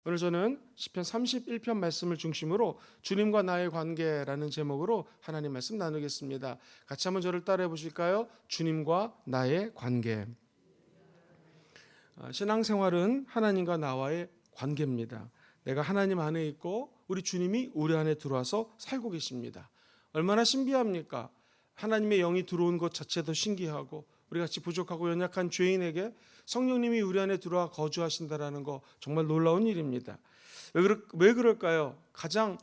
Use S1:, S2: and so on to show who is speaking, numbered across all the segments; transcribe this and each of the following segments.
S1: 오늘 저는 시편 31편 말씀을 중심으로 주님과 나의 관계라는 제목으로 하나님 말씀 나누겠습니다. 같이 한번 저를 따라해 보실까요? 주님과 나의 관계. 신앙생활은 하나님과 나와의 관계입니다. 내가 하나님 안에 있고 우리 주님이 우리 안에 들어와서 살고 계십니다. 얼마나 신비합니까? 하나님의 영이 들어온 것 자체도 신기하고 우리 같이 부족하고 연약한 죄인에게 성령님이 우리 안에 들어와 거주하신다라는 거 정말 놀라운 일입니다. 왜 그럴까요? 가장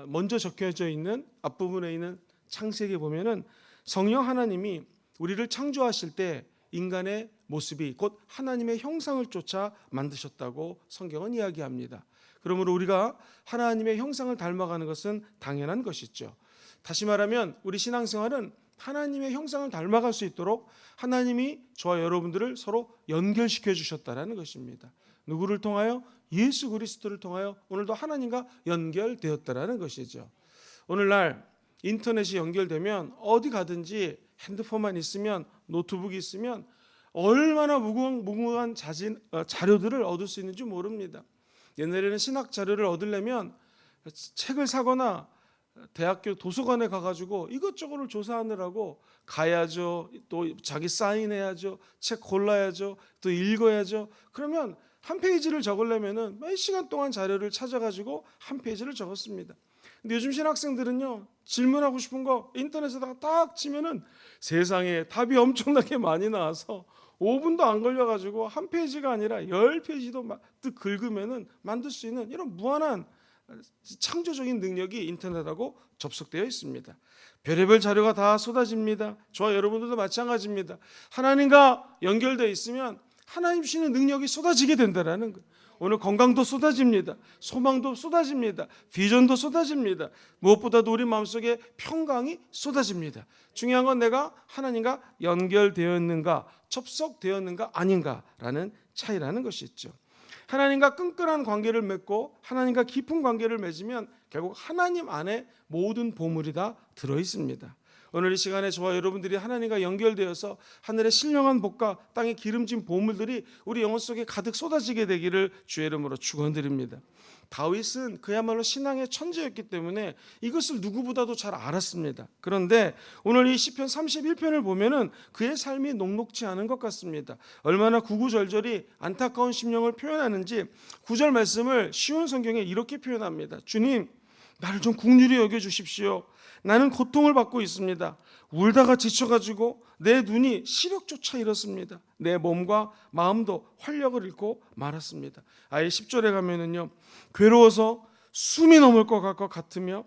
S1: 먼저 적혀져 있는 앞부분에 있는 창세기에 보면은 성령 하나님이 우리를 창조하실 때 인간의 모습이 곧 하나님의 형상을 쫓아 만드셨다고 성경은 이야기합니다. 그러므로 우리가 하나님의 형상을 닮아가는 것은 당연한 것이죠. 다시 말하면 우리 신앙생활은 하나님의 형상을 닮아갈 수 있도록 하나님이 저와 여러분들을 서로 연결시켜 주셨다는 것입니다. 누구를 통하여? 예수 그리스도를 통하여 오늘도 하나님과 연결되었다는 것이죠. 오늘날 인터넷이 연결되면 어디 가든지 핸드폰만 있으면 노트북이 있으면 얼마나 무궁무한 자료들을 얻을 수 있는지 모릅니다. 옛날에는 신학 자료를 얻으려면 책을 사거나 대학교 도서관에 가가지고 이것저것을 조사하느라고 가야죠. 또 자기 사인해야죠. 책 골라야죠. 또 읽어야죠. 그러면 한 페이지를 적으려면은 몇 시간 동안 자료를 찾아가지고 한 페이지를 적었습니다. 근데 요즘 신학생들은요, 질문하고 싶은 거 인터넷에다가 딱 치면은 세상에 답이 엄청나게 많이 나와서 5분도 안 걸려가지고 한 페이지가 아니라 10페이지도 긁으면은 만들 수 있는 이런 무한한 창조적인 능력이 인터넷하고 접속되어 있습니다. 별의별 자료가 다 쏟아집니다. 저와 여러분들도 마찬가지입니다. 하나님과 연결되어 있으면 하나님 주시는 능력이 쏟아지게 된다는 거예요. 오늘 건강도 쏟아집니다. 소망도 쏟아집니다. 비전도 쏟아집니다. 무엇보다도 우리 마음속에 평강이 쏟아집니다. 중요한 건 내가 하나님과 연결되었는가, 접속되었는가 아닌가라는 차이라는 것이 있죠. 하나님과 끈끈한 관계를 맺고 하나님과 깊은 관계를 맺으면 결국 하나님 안에 모든 보물이 다 들어있습니다. 오늘 이 시간에 저와 여러분들이 하나님과 연결되어서 하늘의 신령한 복과 땅에 기름진 보물들이 우리 영혼 속에 가득 쏟아지게 되기를 주의 이름으로 축원드립니다. 다윗은 그야말로 신앙의 천재였기 때문에 이것을 누구보다도 잘 알았습니다. 그런데 오늘 이 시편 31편을 보면은 그의 삶이 녹록지 않은 것 같습니다. 얼마나 구구절절히 안타까운 심령을 표현하는지 9절 말씀을 쉬운 성경에 이렇게 표현합니다. 주님, 나를 좀 긍휼히 여겨 주십시오. 나는 고통을 받고 있습니다. 울다가 지쳐가지고 내 눈이 시력조차 잃었습니다. 내 몸과 마음도 활력을 잃고 말았습니다. 아예 10절에 가면은요, 괴로워서 숨이 넘을 것 같으며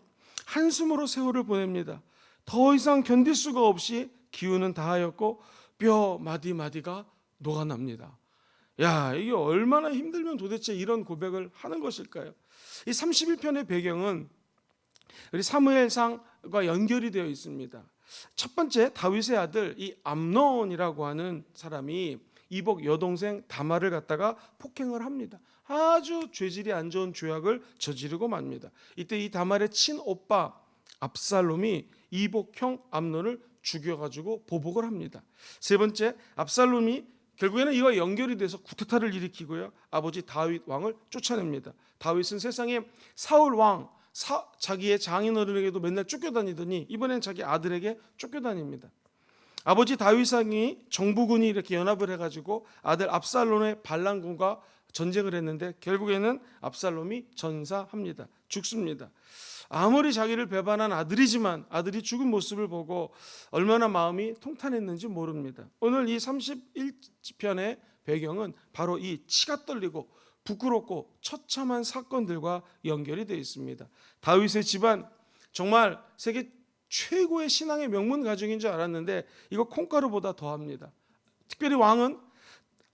S1: 한숨으로 세월을 보냅니다. 더 이상 견딜 수가 없이 기운은 다하였고 뼈 마디마디가 녹아납니다. 야, 이게 얼마나 힘들면 도대체 이런 고백을 하는 것일까요? 이 31편의 배경은 우리 사무엘상과 연결이 되어 있습니다. 첫 번째, 다윗의 아들 이 암논이라고 하는 사람이 이복 여동생 다말을 갖다가 폭행을 합니다. 아주 죄질이 안 좋은 죄악을 저지르고 맙니다. 이때 이 다말의 친오빠 압살롬이 이복형 암논을 죽여가지고 보복을 합니다. 세 번째, 압살롬이 결국에는 이와 연결이 돼서 쿠데타를 일으키고요, 아버지 다윗 왕을 쫓아냅니다. 다윗은 세상에 사울 왕 자기의 장인어른에게도 맨날 쫓겨다니더니 이번엔 자기 아들에게 쫓겨다닙니다. 아버지 다윗왕이 정부군이 이렇게 연합을 해가지고 아들 압살롬의 반란군과 전쟁을 했는데 결국에는 압살롬이 전사합니다. 죽습니다. 아무리 자기를 배반한 아들이지만 아들이 죽은 모습을 보고 얼마나 마음이 통탄했는지 모릅니다. 오늘 이 31편의 배경은 바로 이 치가 떨리고 부끄럽고 처참한 사건들과 연결이 되어 있습니다. 다윗의 집안, 정말 세계 최고의 신앙의 명문 가정인 줄 알았는데 이거 콩가루보다 더합니다. 특별히 왕은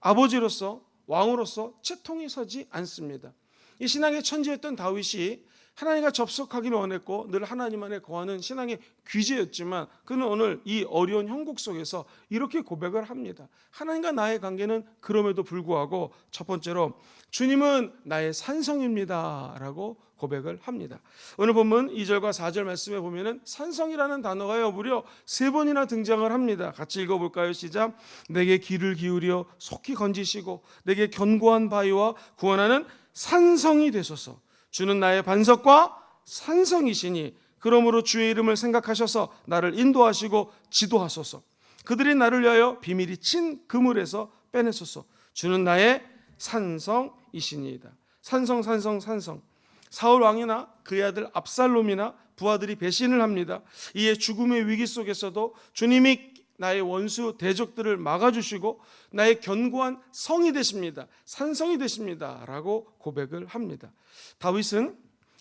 S1: 아버지로서 왕으로서 채통이 서지 않습니다. 이 신앙의 천재였던 다윗이 하나님과 접속하기를 원했고 늘 하나님 안에 거하는 신앙의 귀재였지만 그는 오늘 이 어려운 형국 속에서 이렇게 고백을 합니다. 하나님과 나의 관계는 그럼에도 불구하고 첫 번째로 주님은 나의 산성입니다 라고 고백을 합니다. 오늘 본문 2절과 4절 말씀에 보면은 산성이라는 단어가 무려 3번이나 등장을 합니다. 같이 읽어볼까요? 시작. 내게 귀를 기울여 속히 건지시고 내게 견고한 바위와 구원하는 산성이 되소서. 주는 나의 반석과 산성이시니 그러므로 주의 이름을 생각하셔서 나를 인도하시고 지도하소서. 그들이 나를 위하여 비밀이 친 그물에서 빼내소서. 주는 나의 산성이시니이다. 산성. 사울 왕이나 그의 아들 압살롬이나 부하들이 배신을 합니다. 이에 죽음의 위기 속에서도 주님이 나의 원수 대적들을 막아주시고 나의 견고한 성이 되십니다. 산성이 되십니다 라고 고백을 합니다. 다윗은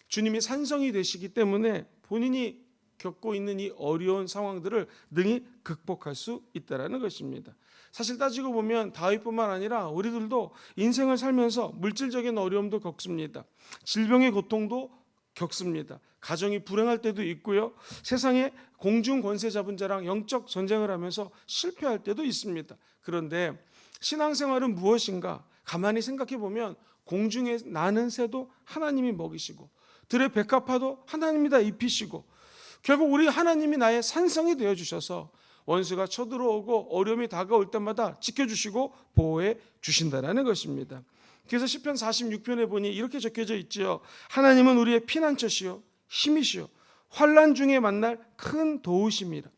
S1: 주님이 산성이 되시기 때문에 본인이 겪고 있는 이 어려운 상황들을 능히 극복할 수 있다는 것입니다. 사실 따지고 보면 다윗뿐만 아니라 우리들도 인생을 살면서 물질적인 어려움도 겪습니다. 질병의 고통도 겪습니다. 가정이 불행할 때도 있고요. 세상에 공중 권세 잡은 자랑 영적 전쟁을 하면서 실패할 때도 있습니다. 그런데 신앙생활은 무엇인가? 가만히 생각해 보면 공중에 나는 새도 하나님이 먹이시고 들의 백합화도 하나님이 다 입히시고 결국 우리 하나님이 나의 산성이 되어주셔서 원수가 쳐들어오고 어려움이 다가올 때마다 지켜주시고 보호해 주신다는 것입니다. 그래서 시편 46편에 보니 이렇게 적혀져 있지요. 하나님은 우리의 피난처시요 힘이시요 환난 중에 만날 큰 도우심이라.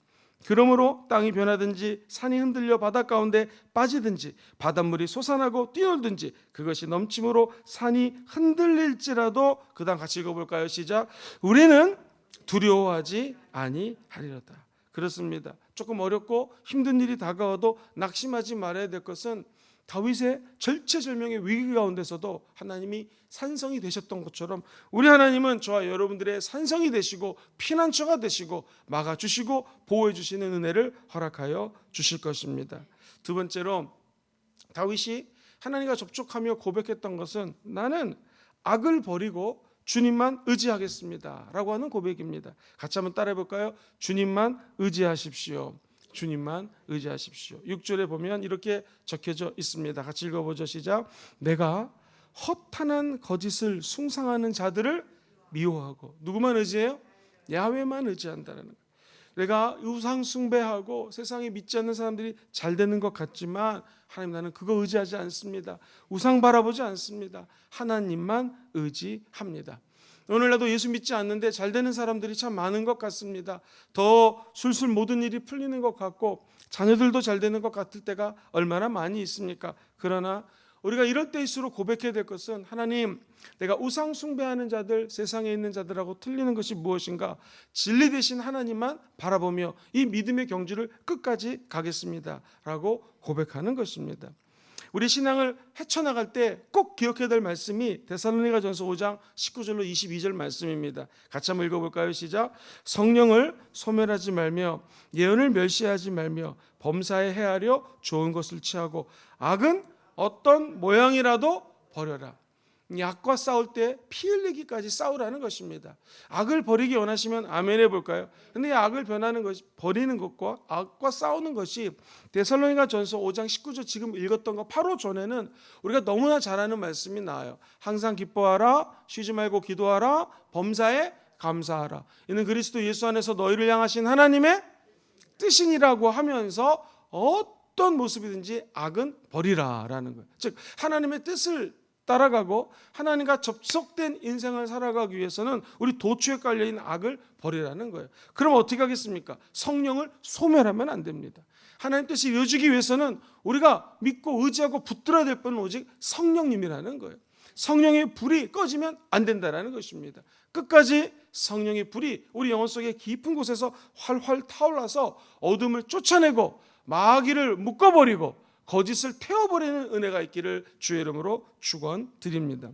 S1: 그러므로 땅이 변하든지 산이 흔들려 바다 가운데 빠지든지 바닷물이 솟아나고 뛰놀든지 그것이 넘침으로 산이 흔들릴지라도 그 다음 같이 읽어볼까요? 시작. 우리는 두려워하지 아니하리로다. 그렇습니다. 조금 어렵고 힘든 일이 다가와도 낙심하지 말아야 될 것은 다윗의 절체절명의 위기 가운데서도 하나님이 산성이 되셨던 것처럼 우리 하나님은 저와 여러분들의 산성이 되시고 피난처가 되시고 막아주시고 보호해 주시는 은혜를 허락하여 주실 것입니다. 두 번째로 다윗이 하나님과 접촉하며 고백했던 것은 나는 악을 버리고 주님만 의지하겠습니다 라고 하는 고백입니다. 같이 한번 따라해 볼까요? 주님만 의지하십시오. 주님만 의지하십시오. 6절에 보면 이렇게 적혀져 있습니다. 같이 읽어보죠. 시작. 내가 허탄한 거짓을 숭상하는 자들을 미워하고 누구만 의지해요? 야훼만 의지한다는 거예요. 내가 우상 숭배하고 세상에 믿지 않는 사람들이 잘 되는 것 같지만 하나님 나는 그거 의지하지 않습니다. 우상 바라보지 않습니다. 하나님만 의지합니다. 오늘날도 예수 믿지 않는데 잘 되는 사람들이 참 많은 것 같습니다. 더 술술 모든 일이 풀리는 것 같고 자녀들도 잘 되는 것 같을 때가 얼마나 많이 있습니까? 그러나 우리가 이럴 때일수록 고백해야 될 것은 하나님, 내가 우상 숭배하는 자들, 세상에 있는 자들하고 틀리는 것이 무엇인가? 진리 되신 하나님만 바라보며 이 믿음의 경주를 끝까지 가겠습니다 라고 고백하는 것입니다. 우리 신앙을 헤쳐나갈 때 꼭 기억해야 될 말씀이 데살로니가전서 5장 19절로 22절 말씀입니다. 같이 한번 읽어볼까요? 시작. 성령을 소멸하지 말며 예언을 멸시하지 말며 범사에 헤아려 좋은 것을 취하고 악은 어떤 모양이라도 버려라. 악과 싸울 때 피 흘리기까지 싸우라는 것입니다. 악을 버리기 원하시면 아멘 해볼까요? 근데 이 악을 버리는 것과 악과 싸우는 것이 데살로니가전서 5장 19절 지금 읽었던 거 바로 전에는 우리가 너무나 잘 아는 말씀이 나와요. 항상 기뻐하라, 쉬지 말고 기도하라, 범사에 감사하라. 이는 그리스도 예수 안에서 너희를 향하신 하나님의 뜻이니라고 하면서 어떤 모습이든지 악은 버리라라는 거예요. 즉 하나님의 뜻을 따라가고 하나님과 접속된 인생을 살아가기 위해서는 우리 도추에 깔려있는 악을 버리라는 거예요. 그럼 어떻게 하겠습니까? 성령을 소멸하면 안 됩니다. 하나님 뜻이 이루어지기 위해서는 우리가 믿고 의지하고 붙들어야 될 분은 오직 성령님이라는 거예요. 성령의 불이 꺼지면 안 된다는 것입니다. 끝까지 성령의 불이 우리 영혼 속에 깊은 곳에서 활활 타올라서 어둠을 쫓아내고 마귀를 묶어버리고 거짓을 태워버리는 은혜가 있기를 주의 이름으로 축원드립니다.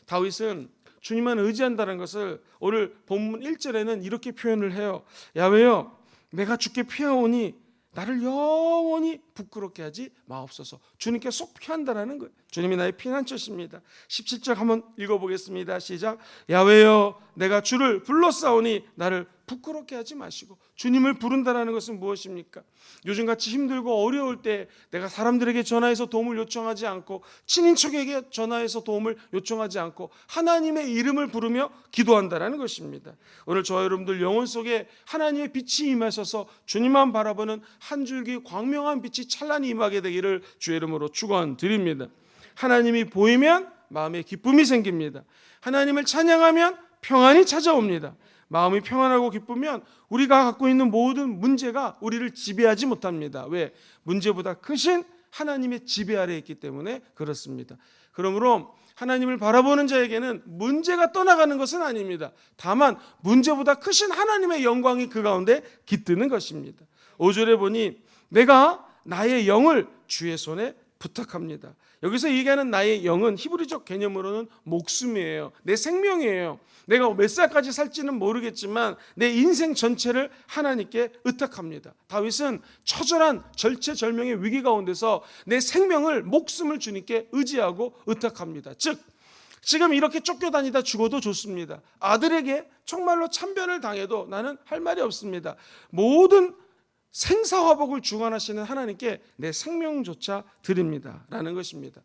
S1: 다윗은 주님만 의지한다는 것을 오늘 본문 1절에는 이렇게 표현을 해요. 야훼여 내가 주께 피하오니 나를 영원히 부끄럽게 하지 마옵소서. 주님께 속 피한다라는 거예요. 주님이 나의 피난처십니다. 17절 한번 읽어보겠습니다. 시작. 야훼여 내가 주를 불렀사오니 나를 부끄럽게 하지 마시고. 주님을 부른다라는 것은 무엇입니까? 요즘같이 힘들고 어려울 때 내가 사람들에게 전화해서 도움을 요청하지 않고 친인척에게 전화해서 도움을 요청하지 않고 하나님의 이름을 부르며 기도한다라는 것입니다. 오늘 저와 여러분들 영혼 속에 하나님의 빛이 임하셔서 주님만 바라보는 한 줄기 광명한 빛이 찬란히 임하게 되기를 주의 이름으로 축원드립니다. 하나님이 보이면 마음에 기쁨이 생깁니다. 하나님을 찬양하면 평안이 찾아옵니다. 마음이 평안하고 기쁘면 우리가 갖고 있는 모든 문제가 우리를 지배하지 못합니다. 왜? 문제보다 크신 하나님의 지배 아래에 있기 때문에 그렇습니다. 그러므로 하나님을 바라보는 자에게는 문제가 떠나가는 것은 아닙니다. 다만 문제보다 크신 하나님의 영광이 그 가운데 깃드는 것입니다. 5절에 보니 내가 나의 영을 주의 손에 부탁합니다. 여기서 얘기하는 나의 영은 히브리적 개념으로는 목숨이에요. 내 생명이에요. 내가 몇 살까지 살지는 모르겠지만 내 인생 전체를 하나님께 의탁합니다. 다윗은 처절한 절체절명의 위기 가운데서 내 생명을, 목숨을 주님께 의지하고 의탁합니다. 즉 지금 이렇게 쫓겨다니다 죽어도 좋습니다. 아들에게 정말로 참변을 당해도 나는 할 말이 없습니다. 모든 생사화복을 주관하시는 하나님께 내 생명조차 드립니다 라는 것입니다.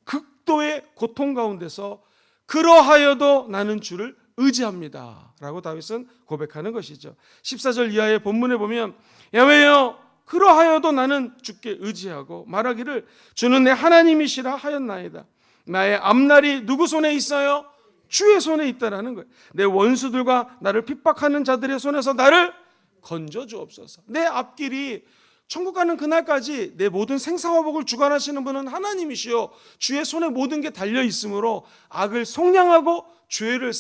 S1: 극도의 고통 가운데서 그러하여도 나는 주를 의지합니다 라고 다윗은 고백하는 것이죠. 14절 이하의 본문에 보면 야훼여 그러하여도 나는 주께 의지하고 말하기를 주는 내 하나님이시라 하였나이다. 나의 앞날이 누구 손에 있어요? 주의 손에 있다라는 거예요. 내 원수들과 나를 핍박하는 자들의 손에서 나를 건져 주옵소서. 내 앞길이 천국 가는 그날까지 내 모든 생사화복을 주관하시는 분은 하나님이시요 주의 손에 모든 게 달려 있으므로 악을 속량하고 죄와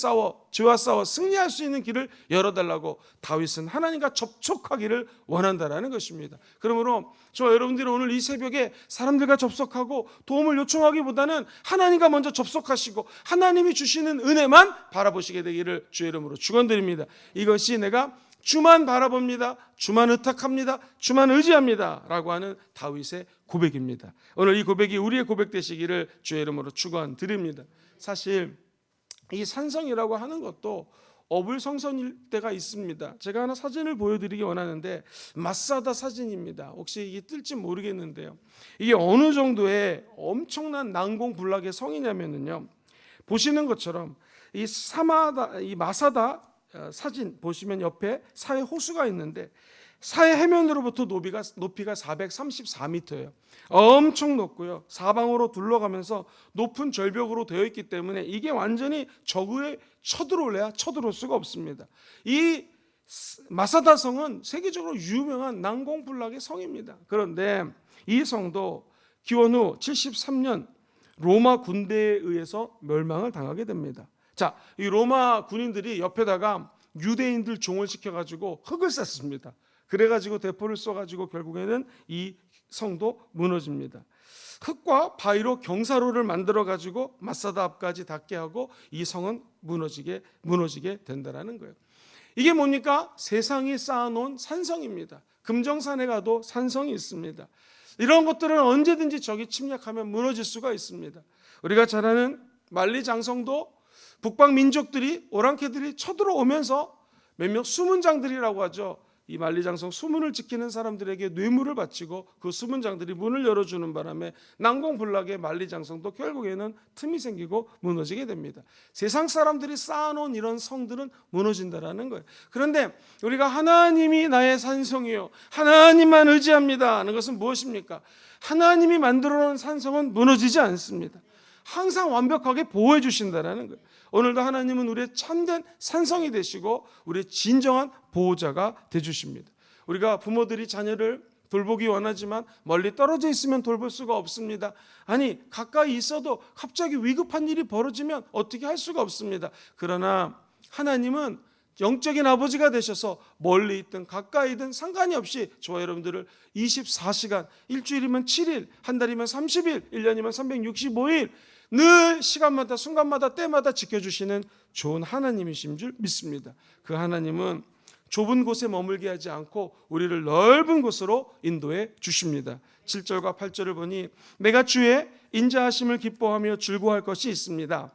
S1: 싸워 승리할 수 있는 길을 열어달라고 다윗은 하나님과 접촉하기를 원한다라는 것입니다. 그러므로 저 여러분들이 오늘 이 새벽에 사람들과 접촉하고 도움을 요청하기보다는 하나님과 먼저 접촉하시고 하나님이 주시는 은혜만 바라보시게 되기를 주의 이름으로 축원드립니다. 이것이 내가 주만 바라봅니다. 주만 의탁합니다. 주만 의지합니다 라고 하는 다윗의 고백입니다. 오늘 이 고백이 우리의 고백 되시기를 주의 이름으로 축원드립니다. 사실 이 산성이라고 하는 것도 어불성설일 때가 있습니다. 제가 하나 사진을 보여드리기 원하는데 마사다 사진입니다. 혹시 이게 뜰지 모르겠는데요. 이게 어느 정도의 엄청난 난공불락의 성이냐면요. 보시는 것처럼 이 마사다 사진 보시면 옆에 사해 호수가 있는데 사해 해면으로부터 높이가 434m예요. 엄청 높고요. 사방으로 둘러가면서 높은 절벽으로 되어 있기 때문에 이게 완전히 적에 쳐들어올래야 쳐들어올 수가 없습니다. 이 마사다 성은 세계적으로 유명한 난공불락의 성입니다. 그런데 이 성도 기원 후 73년 로마 군대에 의해서 멸망을 당하게 됩니다. 자, 이 로마 군인들이 옆에다가 유대인들 종을 시켜가지고 흙을 쌌습니다. 그래가지고 대포를 쏘가지고 결국에는 이 성도 무너집니다. 흙과 바위로 경사로를 만들어가지고 마사다 앞까지 닿게 하고 이 성은 무너지게 된다라는 거예요. 이게 뭡니까? 세상이 쌓아놓은 산성입니다. 금정산에 가도 산성이 있습니다. 이런 것들은 언제든지 적이 침략하면 무너질 수가 있습니다. 우리가 잘 아는 만리장성도 북방 민족들이 오랑캐들이 쳐들어오면서 몇몇 수문장들이라고 하죠. 이 만리장성 수문을 지키는 사람들에게 뇌물을 바치고 그 수문장들이 문을 열어주는 바람에 난공불락의 만리장성도 결국에는 틈이 생기고 무너지게 됩니다. 세상 사람들이 쌓아놓은 이런 성들은 무너진다라는 거예요. 그런데 우리가 하나님이 나의 산성이요 하나님만 의지합니다 하는 것은 무엇입니까? 하나님이 만들어놓은 산성은 무너지지 않습니다. 항상 완벽하게 보호해 주신다는 거예요. 오늘도 하나님은 우리의 참된 산성이 되시고 우리의 진정한 보호자가 되주십니다. 우리가 부모들이 자녀를 돌보기 원하지만 멀리 떨어져 있으면 돌볼 수가 없습니다. 아니 가까이 있어도 갑자기 위급한 일이 벌어지면 어떻게 할 수가 없습니다. 그러나 하나님은 영적인 아버지가 되셔서 멀리 있든 가까이든 상관이 없이 저와 여러분들을 24시간, 일주일이면 7일, 한 달이면 30일, 1년이면 365일 늘 시간마다 순간마다 때마다 지켜주시는 좋은 하나님이신 줄 믿습니다. 그 하나님은 좁은 곳에 머물게 하지 않고 우리를 넓은 곳으로 인도해 주십니다. 7절과 8절을 보니 내가 주의 인자하심을 기뻐하며 즐거워할 것이 있습니다.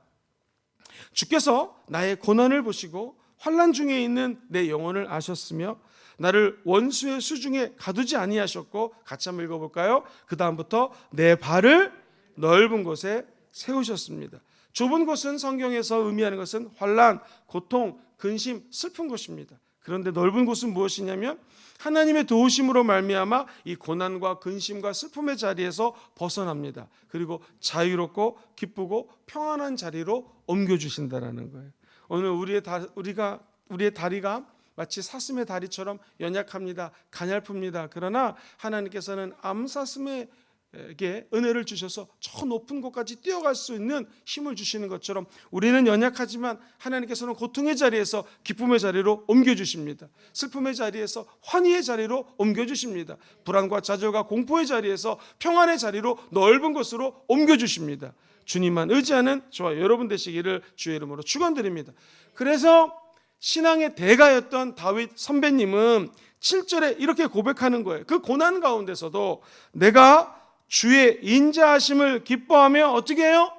S1: 주께서 나의 고난을 보시고 환난 중에 있는 내 영혼을 아셨으며 나를 원수의 수중에 가두지 아니하셨고, 같이 한번 읽어볼까요? 그 다음부터 내 발을 넓은 곳에 세우셨습니다. 좁은 곳은 성경에서 의미하는 것은 환난, 고통, 근심, 슬픈 곳입니다. 그런데 넓은 곳은 무엇이냐면 하나님의 도우심으로 말미암아 이 고난과 근심과 슬픔의 자리에서 벗어납니다. 그리고 자유롭고 기쁘고 평안한 자리로 옮겨주신다라는 거예요. 오늘 우리의 다리가 마치 사슴의 다리처럼 연약합니다. 가냘픕니다. 그러나 하나님께서는 암사슴에게 은혜를 주셔서 저 높은 곳까지 뛰어갈 수 있는 힘을 주시는 것처럼 우리는 연약하지만 하나님께서는 고통의 자리에서 기쁨의 자리로 옮겨주십니다. 슬픔의 자리에서 환희의 자리로 옮겨주십니다. 불안과 좌절과 공포의 자리에서 평안의 자리로 넓은 곳으로 옮겨주십니다. 주님만 의지하는 저와 여러분 되시기를 주의 이름으로 축원드립니다. 그래서 신앙의 대가였던 다윗 선배님은 7절에 이렇게 고백하는 거예요. 그 고난 가운데서도 내가 주의 인자하심을 기뻐하며 어떻게 해요?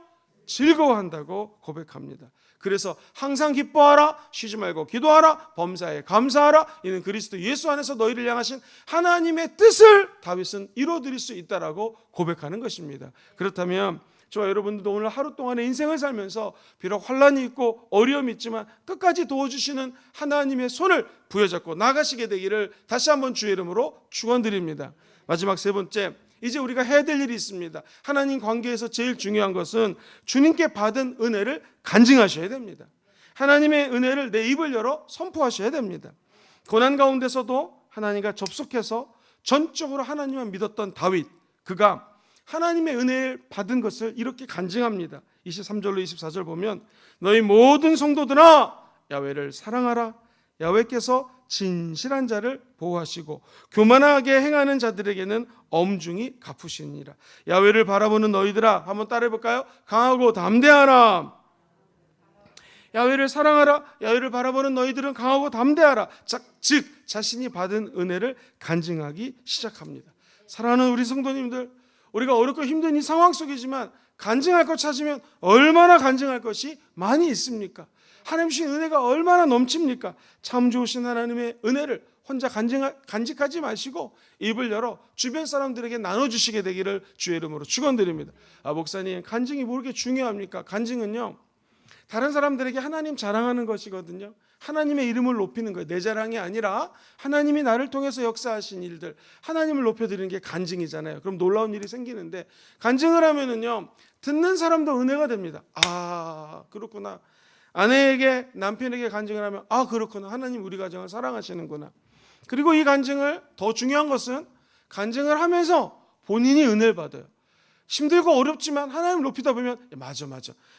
S1: 즐거워한다고 고백합니다. 그래서 항상 기뻐하라, 쉬지 말고 기도하라, 범사에 감사하라, 이는 그리스도 예수 안에서 너희를 향하신 하나님의 뜻을 다윗은 이루어드릴 수 있다라고 고백하는 것입니다. 그렇다면 저와 여러분들도 오늘 하루 동안의 인생을 살면서 비록 환난이 있고 어려움이 있지만 끝까지 도와주시는 하나님의 손을 부여잡고 나가시게 되기를 다시 한번 주의 이름으로 축원드립니다. 마지막 세 번째, 이제 우리가 해야 될 일이 있습니다. 하나님 관계에서 제일 중요한 것은 주님께 받은 은혜를 간증하셔야 됩니다. 하나님의 은혜를 내 입을 열어 선포하셔야 됩니다. 고난 가운데서도 하나님과 접속해서 전적으로 하나님만 믿었던 다윗, 그가 하나님의 은혜를 받은 것을 이렇게 간증합니다. 23절로 24절 보면 너희 모든 성도들아 야훼를 사랑하라. 야훼께서 진실한 자를 보호하시고 교만하게 행하는 자들에게는 엄중히 갚으시니라. 야훼를 바라보는 너희들아, 한번 따라해 볼까요? 강하고 담대하라. 야훼를 사랑하라. 야훼를 바라보는 너희들은 강하고 담대하라. 즉 자신이 받은 은혜를 간증하기 시작합니다. 사랑하는 우리 성도님들, 우리가 어렵고 힘든 이 상황 속이지만 간증할 것 찾으면 얼마나 간증할 것이 많이 있습니까? 하나님 주신 은혜가 얼마나 넘칩니까? 참 좋으신 하나님의 은혜를 혼자 간직하지 마시고 입을 열어 주변 사람들에게 나눠주시게 되기를 주의 이름으로 축원드립니다. 목사님, 간증이 뭐 이렇게 중요합니까? 간증은요, 다른 사람들에게 하나님 자랑하는 것이거든요. 하나님의 이름을 높이는 거예요. 내 자랑이 아니라 하나님이 나를 통해서 역사하신 일들, 하나님을 높여드리는 게 간증이잖아요. 그럼 놀라운 일이 생기는데, 간증을 하면은요, 듣는 사람도 은혜가 됩니다. 아, 그렇구나. 아내에게, 남편에게 간증을 하면 아, 그렇구나. 하나님 우리 가정을 사랑하시는구나. 그리고 이 간증을, 더 중요한 것은 간증을 하면서 본인이 은혜를 받아요. 힘들고 어렵지만 하나님을 높이다 보면 맞아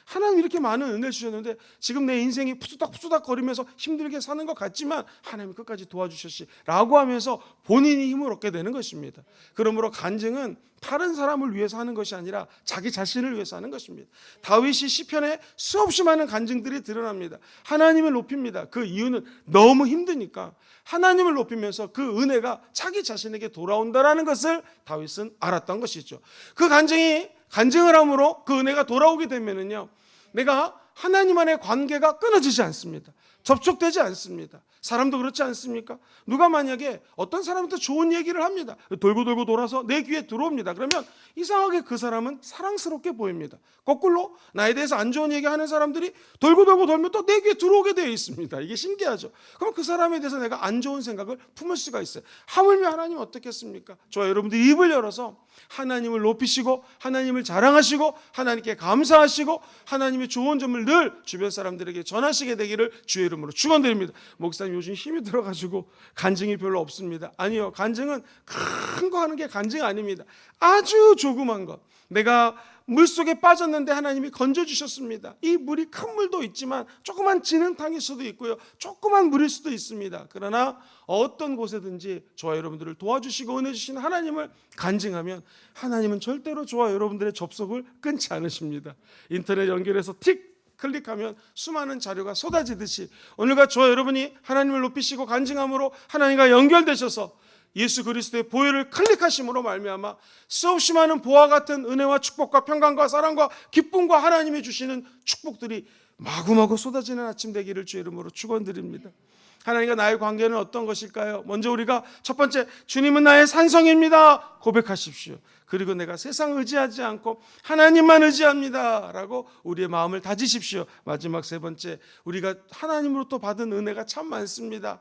S1: 하나님 이렇게 많은 은혜를 주셨는데 지금 내 인생이 푸드닥 거리면서 힘들게 사는 것 같지만 하나님 끝까지 도와주셨지 라고 하면서 본인이 힘을 얻게 되는 것입니다. 그러므로 간증은 다른 사람을 위해서 하는 것이 아니라 자기 자신을 위해서 하는 것입니다. 다윗이 시편에 수없이 많은 간증들이 드러납니다. 하나님을 높입니다. 그 이유는 너무 힘드니까 하나님을 높이면서 그 은혜가 자기 자신에게 돌아온다라는 것을 다윗은 알았던 것이죠. 그 간증을 함으로 그 은혜가 돌아오게 되면은요, 내가 하나님 안의 관계가 끊어지지 않습니다. 접촉되지 않습니다. 사람도 그렇지 않습니까? 누가 만약에 어떤 사람한테 좋은 얘기를 합니다. 돌고 돌아서 내 귀에 들어옵니다. 그러면 이상하게 그 사람은 사랑스럽게 보입니다. 거꾸로 나에 대해서 안 좋은 얘기하는 사람들이 돌고 돌면 또 내 귀에 들어오게 되어 있습니다. 이게 신기하죠. 그럼 그 사람에 대해서 내가 안 좋은 생각을 품을 수가 있어요. 하물며 하나님 어떻겠습니까? 저와 여러분들이 입을 열어서 하나님을 높이시고 하나님을 자랑하시고 하나님께 감사하시고 하나님의 좋은 점을 늘 주변 사람들에게 전하시게 되기를 주의 이름으로 축원드립니다. 목사님, 요즘 힘이 들어가지고 간증이 별로 없습니다. 아니요, 간증은 큰 거 하는 게 간증 아닙니다. 아주 조그만 것, 내가 물속에 빠졌는데 하나님이 건져주셨습니다. 이 물이 큰 물도 있지만 조그만 진흙탕일 수도 있고요, 조그만 물일 수도 있습니다. 그러나 어떤 곳에든지 저와 여러분들을 도와주시고 은혜 주시는 하나님을 간증하면 하나님은 절대로 저와 여러분들의 접속을 끊지 않으십니다. 인터넷 연결해서 틱 클릭하면 수많은 자료가 쏟아지듯이 오늘과 저와 여러분이 하나님을 높이시고 간증함으로 하나님과 연결되셔서 예수 그리스도의 보혈을 클릭하심으로 말미암아 수없이 많은 보화 같은 은혜와 축복과 평강과 사랑과 기쁨과 하나님이 주시는 축복들이 마구마구 쏟아지는 아침 되기를 주의 이름으로 축원드립니다. 하나님과 나의 관계는 어떤 것일까요? 먼저 우리가 첫 번째, 주님은 나의 산성입니다 고백하십시오. 그리고 내가 세상 의지하지 않고 하나님만 의지합니다 라고 우리의 마음을 다지십시오. 마지막 세 번째, 우리가 하나님으로부터 받은 은혜가 참 많습니다.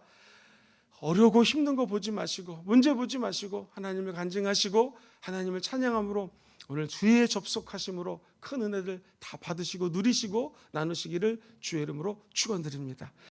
S1: 어려우고 힘든 거 보지 마시고 문제 보지 마시고 하나님을 간증하시고 하나님을 찬양함으로 오늘 주의에 접속하심으로 큰 은혜들 다 받으시고 누리시고 나누시기를 주의 이름으로 축원드립니다.